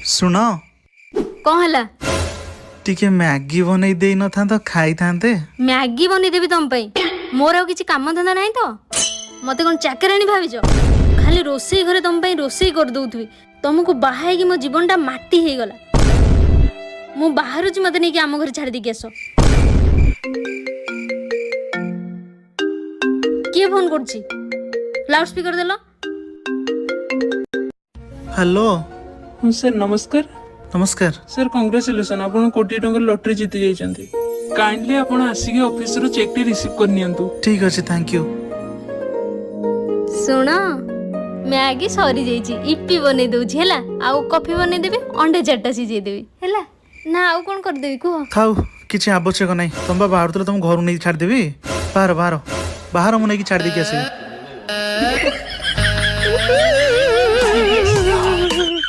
सुन कौन हला टिके मैगी बनई दे न था तो खाई थांते। मैगी बनी देबी तुम पई मोर आ किछि काम धंदा नहीं तो मते कोन चाकरानी भाबिज खाली रोसई घरे तुम पई रोसई कर दउथबी तुमको बाहाई कि मो जीवनटा माटी हे गला मु बाहर छि मते नै कि आम घर छाड़ दी के आसो के फोन करछि लाउड स्पीकर देलो। हेलो सर नमस्कार। नमस्कार। सर कंग्रेचुलेसन आप कोटी टंका लॉटरी जीति जाइछन्ती। काइंडली आपण आसिके ऑफिस रो चेक टी रिसीव कर नियंतु। ठीक अछि थैंक यू। सुनो मैगी सरी जाइछि इप्पी बनै दउछि हैला आ कॉफी बनै देबे अंडे चारटा सिझे देबी हैला ना आ कोन कर देबी को थाउ किछि आवश्यक नै तुम बाहर तुम घर नहीं छाड़ देबी बाहर बाहर बाहर मु नहीं छाड़ दे के आसी।